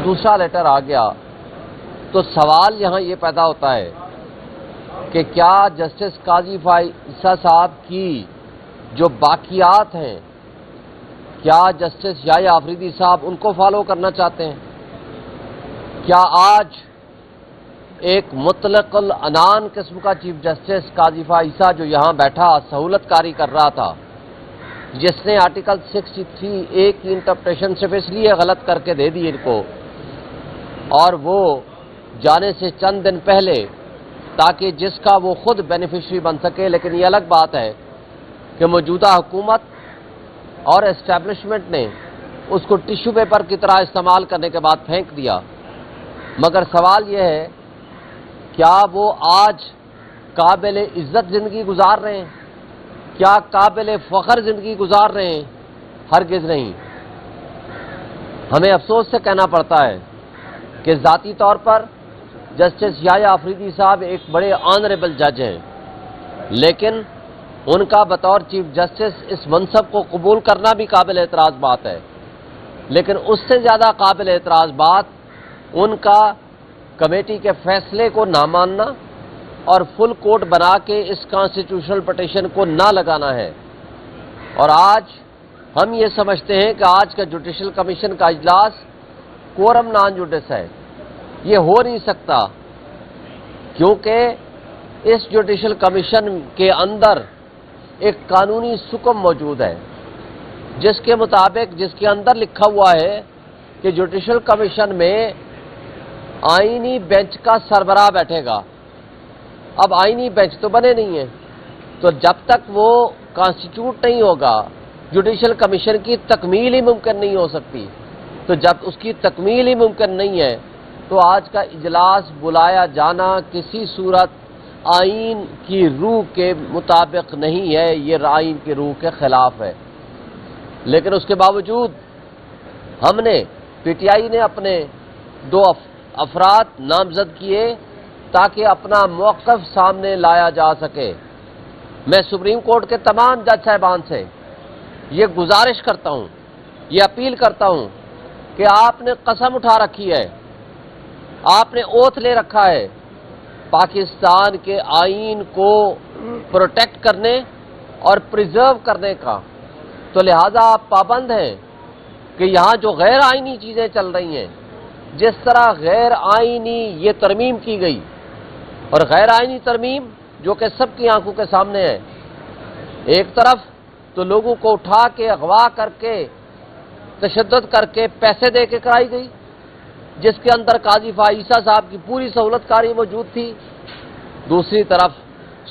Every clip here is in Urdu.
دوسرا لیٹر آ گیا تو سوال یہاں یہ پیدا ہوتا ہے کہ کیا جسٹس قاضی فائصہ صاحب کی جو باقیات ہیں کیا جسٹس یحییٰ آفریدی صاحب ان کو فالو کرنا چاہتے ہیں؟ کیا آج ایک مطلق العنان قسم کا چیف جسٹس قاضی فائصہ جو یہاں بیٹھا سہولت کاری کر رہا تھا، جس نے آرٹیکل 63A کی انٹرپریٹیشن صرف اس لیے غلط کر کے دے دی ان کو، اور وہ جانے سے چند دن پہلے تاکہ جس کا وہ خود بینیفیشری بن سکے، لیکن یہ الگ بات ہے کہ موجودہ حکومت اور اسٹیبلشمنٹ نے اس کو ٹیشو پیپر کی طرح استعمال کرنے کے بعد پھینک دیا۔ مگر سوال یہ ہے کیا وہ آج قابل عزت زندگی گزار رہے ہیں؟ کیا قابل فخر زندگی گزار رہے ہیں؟ ہرگز نہیں۔ ہمیں افسوس سے کہنا پڑتا ہے کہ ذاتی طور پر جسٹس یحییٰ آفریدی صاحب ایک بڑے آنریبل جج ہیں، لیکن ان کا بطور چیف جسٹس اس منصب کو قبول کرنا بھی قابل اعتراض بات ہے، لیکن اس سے زیادہ قابل اعتراض بات ان کا کمیٹی کے فیصلے کو نہ ماننا اور فل کورٹ بنا کے اس کانسٹیٹیوشنل پٹیشن کو نہ لگانا ہے۔ اور آج ہم یہ سمجھتے ہیں کہ آج کا جوڈیشل کمیشن کا اجلاس کورم نان جوڈس ہے، یہ ہو نہیں سکتا، کیونکہ اس جوڈیشل کمیشن کے اندر ایک قانونی حکم موجود ہے جس کے مطابق جس کے اندر لکھا ہوا ہے کہ جوڈیشل کمیشن میں آئینی بینچ کا سربراہ بیٹھے گا۔ اب آئینی بینچ تو بنے نہیں ہیں، تو جب تک وہ کانسٹیٹیوٹ نہیں ہوگا جوڈیشل کمیشن کی تکمیل ہی ممکن نہیں ہو سکتی۔ تو جب اس کی تکمیل ہی ممکن نہیں ہے تو آج کا اجلاس بلایا جانا کسی صورت آئین کی روح کے مطابق نہیں ہے، یہ آئین کی روح کے خلاف ہے۔ لیکن اس کے باوجود ہم نے پی ٹی آئی نے اپنے دو افراد نامزد کیے تاکہ اپنا موقف سامنے لایا جا سکے۔ میں سپریم کورٹ کے تمام جج صاحبان سے یہ گزارش کرتا ہوں، یہ اپیل کرتا ہوں کہ آپ نے قسم اٹھا رکھی ہے، آپ نے اوتھ لے رکھا ہے پاکستان کے آئین کو پروٹیکٹ کرنے اور پریزرو کرنے کا، تو لہذا آپ پابند ہیں کہ یہاں جو غیر آئینی چیزیں چل رہی ہیں، جس طرح غیر آئینی یہ ترمیم کی گئی اور غیر آئینی ترمیم جو کہ سب کی آنکھوں کے سامنے ہے، ایک طرف تو لوگوں کو اٹھا کے اغوا کر کے تشدد کر کے پیسے دے کے کرائی گئی، جس کے اندر قاضی فائصہ صاحب کی پوری سہولت کاری موجود تھی، دوسری طرف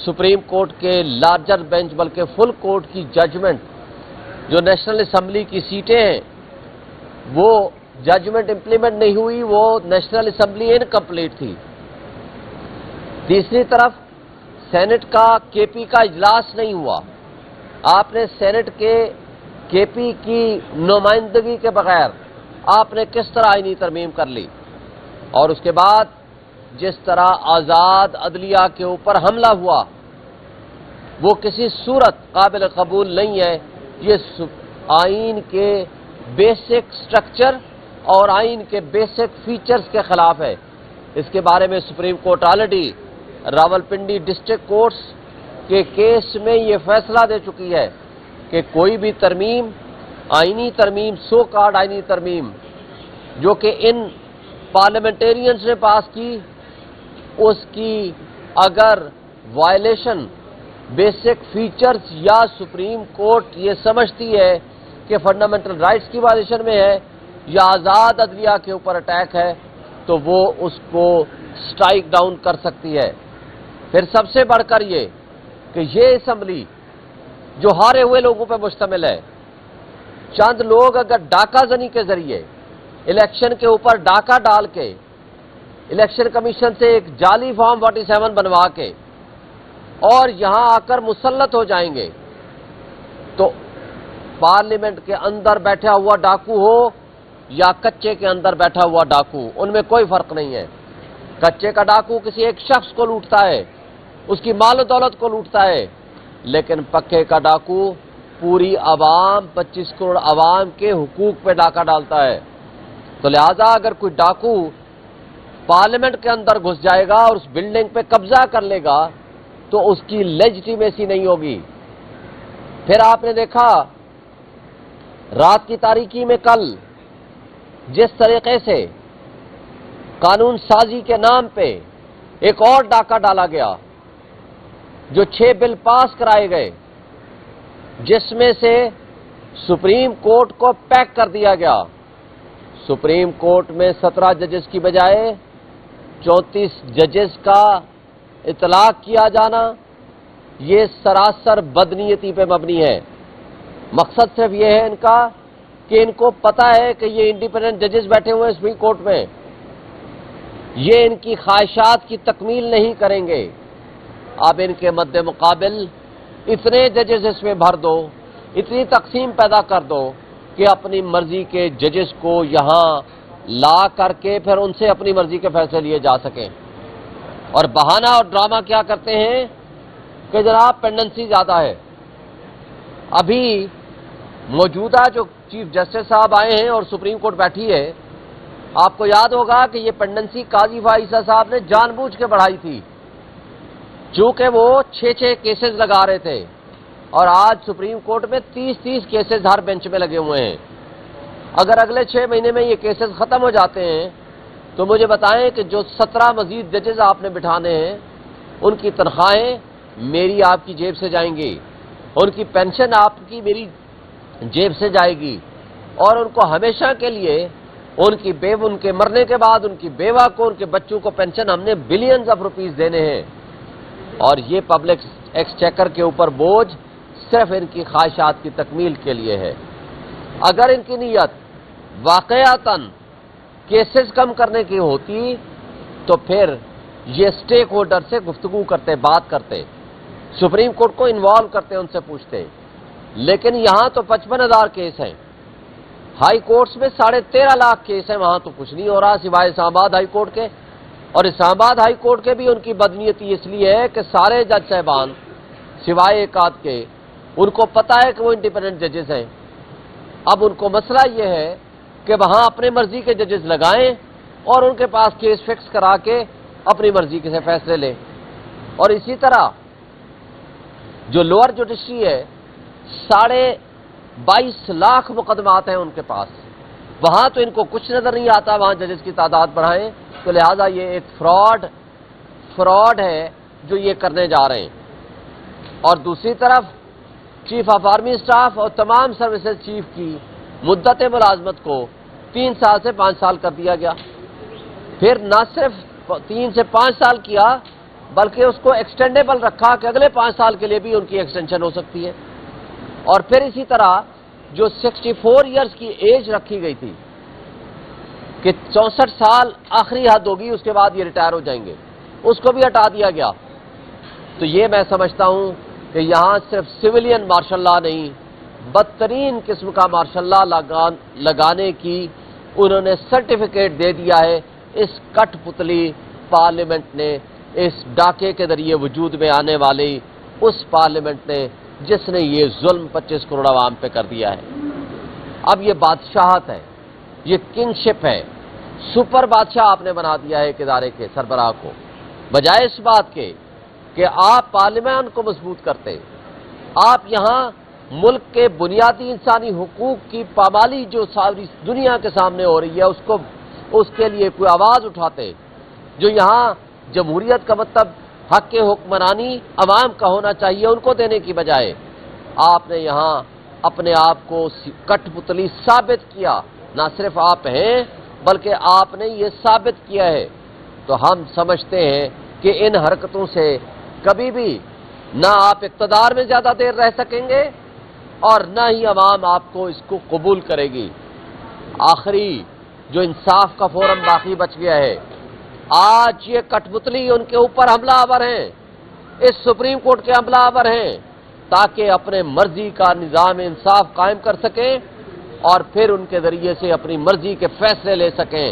سپریم کورٹ کے لارجر بینچ بلکہ فل کورٹ کی ججمنٹ جو نیشنل اسمبلی کی سیٹیں ہیں وہ ججمنٹ امپلیمنٹ نہیں ہوئی، وہ نیشنل اسمبلی انکمپلیٹ تھی۔ تیسری طرف سینٹ کا کے پی کا اجلاس نہیں ہوا، آپ نے سینٹ کے پی کی نمائندگی کے بغیر آپ نے کس طرح آئینی ترمیم کر لی، اور اس کے بعد جس طرح آزاد عدلیہ کے اوپر حملہ ہوا وہ کسی صورت قابل قبول نہیں ہے۔ یہ آئین کے بیسک سٹرکچر اور آئین کے بیسک فیچرز کے خلاف ہے۔ اس کے بارے میں supreme court already Rawalpindi district courts کے کیس میں یہ فیصلہ دے چکی ہے کہ کوئی بھی ترمیم، آئینی ترمیم، سو کارڈ آئینی ترمیم جو کہ ان پارلیمنٹیرینز نے پاس کی، اس کی اگر وائلیشن بیسک فیچرز یا سپریم کورٹ یہ سمجھتی ہے کہ فنڈامنٹل رائٹس کی وائلیشن میں ہے یا آزاد عدلیہ کے اوپر اٹیک ہے، تو وہ اس کو سٹرائک ڈاؤن کر سکتی ہے۔ پھر سب سے بڑھ کر یہ کہ یہ اسمبلی جو ہارے ہوئے لوگوں پہ مشتمل ہے، چند لوگ اگر ڈاکہ زنی کے ذریعے الیکشن کے اوپر ڈاکہ ڈال کے الیکشن کمیشن سے ایک جعلی فارم 47 بنوا کے اور یہاں آ کر مسلط ہو جائیں گے، تو پارلیمنٹ کے اندر بیٹھا ہوا ڈاکو ہو یا کچے کے اندر بیٹھا ہوا ڈاکو، ان میں کوئی فرق نہیں ہے۔ کچے کا ڈاکو کسی ایک شخص کو لوٹتا ہے، اس کی مال و دولت کو لوٹتا ہے، لیکن پکے کا ڈاکو پوری عوام 25 کروڑ عوام کے حقوق پہ ڈاکہ ڈالتا ہے۔ تو لہذا اگر کوئی ڈاکو پارلیمنٹ کے اندر گھس جائے گا اور اس بلڈنگ پہ قبضہ کر لے گا تو اس کی لیجٹیمیسی نہیں ہوگی۔ پھر آپ نے دیکھا رات کی تاریکی میں کل جس طریقے سے قانون سازی کے نام پہ ایک اور ڈاکہ ڈالا گیا، جو 6 بل پاس کرائے گئے، جس میں سے سپریم کورٹ کو پیک کر دیا گیا۔ سپریم کورٹ میں 17 ججز کی بجائے 34 ججز کا اطلاق کیا جانا، یہ سراسر بدنیتی پہ مبنی ہے۔ مقصد صرف یہ ہے ان کا کہ ان کو پتہ ہے کہ یہ انڈیپینڈنٹ ججز بیٹھے ہوئے ہیں سپریم کورٹ میں، یہ ان کی خواہشات کی تکمیل نہیں کریں گے۔ اب ان کے مد مقابل اتنے ججز اس میں بھر دو، اتنی تقسیم پیدا کر دو کہ اپنی مرضی کے ججز کو یہاں لا کر کے پھر ان سے اپنی مرضی کے فیصلے لیے جا سکیں۔ اور بہانہ اور ڈرامہ کیا کرتے ہیں کہ جناب پینڈنسی زیادہ ہے۔ ابھی موجودہ جو چیف جسٹس صاحب آئے ہیں اور سپریم کورٹ بیٹھی ہے، آپ کو یاد ہوگا کہ یہ پینڈنسی قاضی فائزہ صاحب نے جان بوجھ کے بڑھائی تھی، چونکہ وہ 6 کیسز لگا رہے تھے، اور آج سپریم کورٹ میں 30 کیسز ہر بینچ میں لگے ہوئے ہیں۔ اگر اگلے 6 مہینے میں یہ کیسز ختم ہو جاتے ہیں تو مجھے بتائیں کہ جو 17 مزید ججز آپ نے بٹھانے ہیں، ان کی تنخواہیں میری آپ کی جیب سے جائیں گی، ان کی پینشن آپ کی میری جیب سے جائے گی، اور ان کو ہمیشہ کے لیے ان کے مرنے کے بعد ان کی بیوہ کو، ان کے بچوں کو پینشن ہم نے بلینز آف روپیز دینے ہیں۔ اور یہ پبلک ایکسچیکر کے اوپر بوجھ صرف ان کی خواہشات کی تکمیل کے لیے ہے۔ اگر ان کی نیت واقعتاً کیسز کم کرنے کی ہوتی تو پھر یہ سٹیک ہولڈر سے گفتگو کرتے، بات کرتے، سپریم کورٹ کو انوالو کرتے، ان سے پوچھتے۔ لیکن یہاں تو 55,000 کیس ہیں، ہائی کورٹس میں 13.5 لاکھ کیس ہیں، وہاں تو کچھ نہیں ہو رہا سوائے اسلام آباد ہائی کورٹ کے۔ اور اسلام آباد ہائی کورٹ کے بھی ان کی بدنیتی اس لیے ہے کہ سارے جج صاحبان سوائے ایک آدھ کے، ان کو پتہ ہے کہ وہ انڈیپینڈنٹ ججز ہیں۔ اب ان کو مسئلہ یہ ہے کہ وہاں اپنے مرضی کے ججز لگائیں اور ان کے پاس کیس فکس کرا کے اپنی مرضی سے فیصلے لیں۔ اور اسی طرح جو لوور جوڈیشری ہے، 22.5 لاکھ مقدمات ہیں ان کے پاس، وہاں تو ان کو کچھ نظر نہیں آتا، وہاں ججز کی تعداد بڑھائیں، تو لہذا یہ ایک فراڈ ہے جو یہ کرنے جا رہے ہیں۔ اور دوسری طرف چیف آف آرمی اسٹاف اور تمام سروسز چیف کی مدت ملازمت کو 3 سال سے 5 سال کر دیا گیا۔ پھر نہ صرف 3 سے 5 سال کیا بلکہ اس کو ایکسٹینڈیبل رکھا کہ اگلے 5 سال کے لیے بھی ان کی ایکسٹینشن ہو سکتی ہے۔ اور پھر اسی طرح جو 64 ایئرز کی ایج رکھی گئی تھی کہ 64 سال آخری حد ہوگی، اس کے بعد یہ ریٹائر ہو جائیں گے، اس کو بھی ہٹا دیا گیا۔ تو یہ میں سمجھتا ہوں کہ یہاں صرف سویلین مارشل لاء نہیں، بدترین قسم کا مارشل لاء لگانے کی انہوں نے سرٹیفکیٹ دے دیا ہے اس کٹ پتلی پارلیمنٹ نے، اس ڈاکے کے ذریعے وجود میں آنے والی اس پارلیمنٹ نے جس نے یہ ظلم 25 کروڑ عوام پہ کر دیا ہے۔ اب یہ بادشاہت ہے، یہ کنگشپ ہے، سپر بادشاہ آپ نے بنا دیا ہے ایک ادارے کے سربراہ کو، بجائے اس بات کے کہ آپ پارلیمان کو مضبوط کرتے، آپ یہاں ملک کے بنیادی انسانی حقوق کی پامالی جو ساری دنیا کے سامنے ہو رہی ہے اس کے لیے کوئی آواز اٹھاتے، جو یہاں جمہوریت کا مطلب حق کے حکمرانی عوام کا ہونا چاہیے ان کو دینے کی بجائے آپ نے یہاں اپنے آپ کو کٹ پتلی ثابت کیا۔ نہ صرف آپ ہیں بلکہ آپ نے یہ ثابت کیا ہے۔ تو ہم سمجھتے ہیں کہ ان حرکتوں سے کبھی بھی نہ آپ اقتدار میں زیادہ دیر رہ سکیں گے اور نہ ہی عوام آپ کو اس کو قبول کرے گی۔ آخری جو انصاف کا فورم باقی بچ گیا ہے، آج یہ کٹ پتلی ان کے اوپر حملہ آور ہیں، اس سپریم کورٹ کے حملہ آور ہیں، تاکہ اپنے مرضی کا نظام انصاف قائم کر سکیں اور پھر ان کے ذریعے سے اپنی مرضی کے فیصلے لے سکیں۔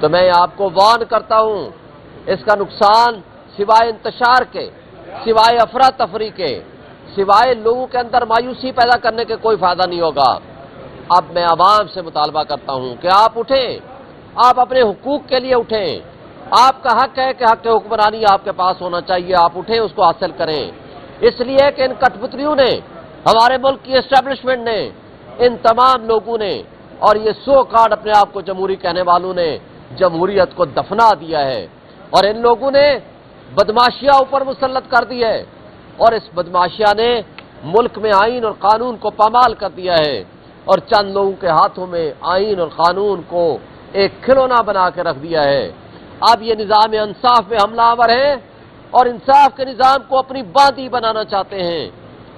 تو میں آپ کو وارن کرتا ہوں، اس کا نقصان سوائے انتشار کے، سوائے افراتفری کے، سوائے لوگوں کے اندر مایوسی پیدا کرنے کے کوئی فائدہ نہیں ہوگا۔ اب میں عوام سے مطالبہ کرتا ہوں کہ آپ اٹھیں، آپ اپنے حقوق کے لیے اٹھیں، آپ کا حق ہے کہ حق حکمرانی آپ کے پاس ہونا چاہیے، آپ اٹھیں، اس کو حاصل کریں، اس لیے کہ ان کٹ پتلیوں نے، ہمارے ملک کی اسٹیبلشمنٹ نے، ان تمام لوگوں نے اور یہ سو کارڈ اپنے آپ کو جمہوری کہنے والوں نے جمہوریت کو دفنا دیا ہے، اور ان لوگوں نے بدماشیاں اوپر مسلط کر دی ہے، اور اس بدماشیاں نے ملک میں آئین اور قانون کو پامال کر دیا ہے، اور چند لوگوں کے ہاتھوں میں آئین اور قانون کو ایک کھلونا بنا کے رکھ دیا ہے۔ اب یہ نظام انصاف میں حملہ آور ہے اور انصاف کے نظام کو اپنی باندی بنانا چاہتے ہیں،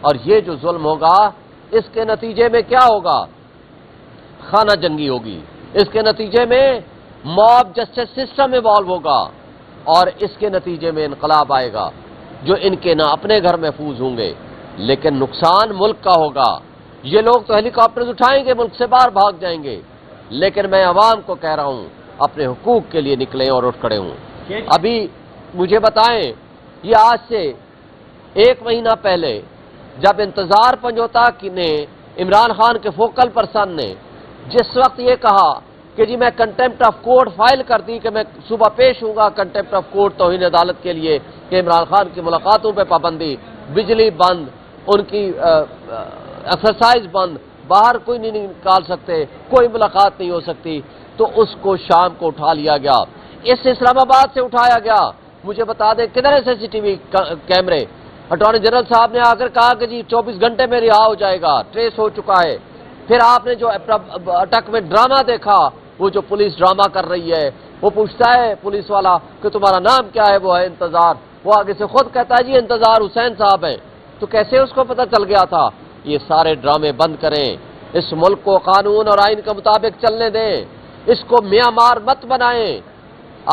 اور یہ جو ظلم ہوگا اس کے نتیجے میں کیا ہوگا؟ خانہ جنگی ہوگی، اس کے نتیجے میں موب جسٹس سسٹم ایوالو ہوگا، اور اس کے نتیجے میں انقلاب آئے گا جو ان کے نہ اپنے گھر محفوظ ہوں گے لیکن نقصان ملک کا ہوگا۔ یہ لوگ تو ہیلی کاپٹرز اٹھائیں گے، ملک سے باہر بھاگ جائیں گے، لیکن میں عوام کو کہہ رہا ہوں اپنے حقوق کے لیے نکلیں اور اٹھ کھڑے ہوں۔ ابھی مجھے بتائیں، یہ آج سے 1 مہینہ پہلے جب انتظار پنجوتا نے عمران خان کے فوکل پرسن نے جس وقت یہ کہا کہ جی میں کنٹیمپٹ آف کورٹ فائل کر دی کہ میں صبح پیش ہوں گا کنٹیمپٹ آف کورٹ توہین عدالت کے لیے کہ عمران خان کی ملاقاتوں پہ پابندی، بجلی بند، ان کی ایکسرسائز بند، باہر کوئی نہیں نکال سکتے، کوئی ملاقات نہیں ہو سکتی، تو اس کو شام کو اٹھا لیا گیا، اس اسلام آباد سے اٹھایا گیا۔ مجھے بتا دیں کدھر ہے CCTV کیمرے؟ اٹارنی جنرل صاحب نے آ کر کہا کہ جی 24 گھنٹے میں رہا ہو جائے گا، ٹریس ہو چکا ہے۔ پھر آپ نے جو اٹک میں ڈرامہ دیکھا، وہ جو پولیس ڈرامہ کر رہی ہے، وہ پوچھتا ہے پولیس والا کہ تمہارا نام کیا ہے؟ وہ ہے انتظار، وہ آگے سے خود کہتا ہے جی انتظار حسین صاحب ہیں، تو کیسے اس کو پتہ چل گیا تھا؟ یہ سارے ڈرامے بند کریں، اس ملک کو قانون اور آئین کے مطابق چلنے دیں، اس کو میاں مار مت بنائیں۔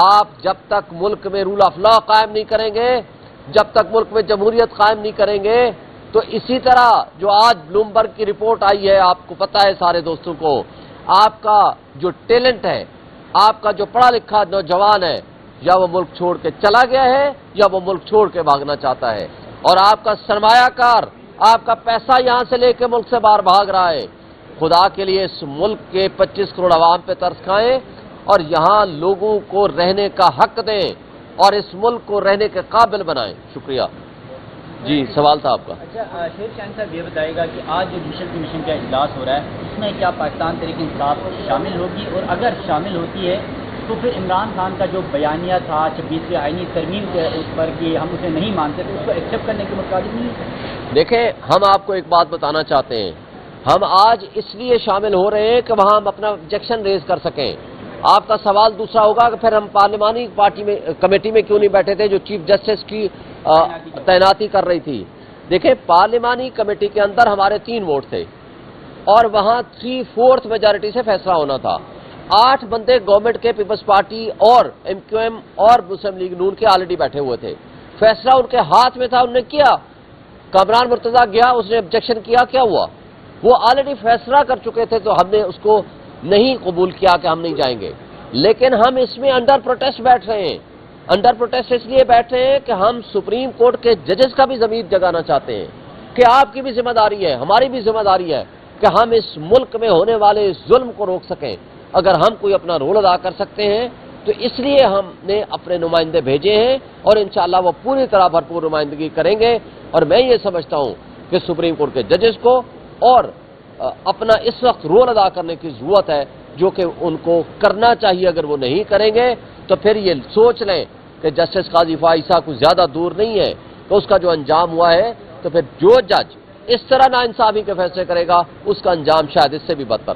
آپ جب تک ملک میں رول آف لا قائم نہیں کریں گے، جب تک ملک میں جمہوریت قائم نہیں کریں گے، تو اسی طرح جو آج بلومبرگ کی رپورٹ آئی ہے، آپ کو پتہ ہے سارے دوستوں کو، آپ کا جو ٹیلنٹ ہے، آپ کا جو پڑھا لکھا نوجوان ہے، یا وہ ملک چھوڑ کے چلا گیا ہے یا وہ ملک چھوڑ کے بھاگنا چاہتا ہے، اور آپ کا سرمایہ کار آپ کا پیسہ یہاں سے لے کے ملک سے باہر بھاگ رہا ہے۔ خدا کے لیے اس ملک کے 25 کروڑ عوام پہ ترس کھائیں اور یہاں لوگوں کو رہنے کا حق دیں اور اس ملک کو رہنے کے قابل بنائیں۔ شکریہ۔ جی سوال تھا آپ کا۔ اچھا شیر شاہین صاحب یہ بتائے گا کہ آج جو جوڈیشل کمیشن کا اجلاس ہو رہا ہے اس میں کیا پاکستان تحریک انصاف شامل ہوگی، اور اگر شامل ہوتی ہے تو پھر عمران خان کا جو بیانیہ تھا 26ویں آئینی ترمیم کے اس پر کہ ہم اسے نہیں مانتے تو اس کو ایکسیپٹ کرنے کے متعلق نہیں ہے؟ دیکھیں ہم آپ کو ایک بات بتانا چاہتے ہیں، ہم آج اس لیے شامل ہو رہے ہیں کہ وہاں ہم اپنا آبجیکشن ریز کر سکیں۔ آپ کا سوال دوسرا ہوگا کہ پھر ہم پارلیمانی کمیٹی میں کیوں نہیں بیٹھے تھے جو چیف جسٹس کی تعیناتی کر رہی تھی؟ دیکھیں پارلیمانی کمیٹی کے اندر ہمارے 3 ووٹ تھے اور وہاں 3/4 میجارٹی سے فیصلہ ہونا تھا۔ 8 بندے گورنمنٹ کے پیپلز پارٹی اور MQM اور مسلم لیگ نون کے آلریڈی بیٹھے ہوئے تھے، فیصلہ ان کے ہاتھ میں تھا، انہوں نے کیا۔ کامران مرتضیٰ گیا، اس نے آبجیکشن کیا، کیا ہوا؟ وہ آلریڈی فیصلہ کر چکے تھے تو ہم نے اس کو نہیں قبول کیا کہ ہم نہیں جائیں گے، لیکن ہم اس میں انڈر پروٹیسٹ بیٹھ رہے ہیں۔ انڈر پروٹیسٹ اس لیے بیٹھ رہے ہیں کہ ہم سپریم کورٹ کے ججز کا بھی ضمیر جگانا چاہتے ہیں کہ آپ کی بھی ذمہ داری ہے، ہماری بھی ذمہ داری ہے کہ ہم اس ملک میں ہونے والے ظلم کو روک سکیں۔ اگر ہم کوئی اپنا رول ادا کر سکتے ہیں تو اس لیے ہم نے اپنے نمائندے بھیجے ہیں اور انشاءاللہ وہ پوری طرح بھرپور نمائندگی کریں گے، اور میں یہ سمجھتا ہوں کہ سپریم کورٹ کے ججز کو اور اپنا اس وقت رول ادا کرنے کی ضرورت ہے جو کہ ان کو کرنا چاہیے۔ اگر وہ نہیں کریں گے تو پھر یہ سوچ لیں کہ جسٹس قاضی فائزہ کچھ زیادہ دور نہیں ہے، تو اس کا جو انجام ہوا ہے تو پھر جو جج اس طرح ناانصافی کے فیصلے کرے گا اس کا انجام شاید اس سے بھی بدتر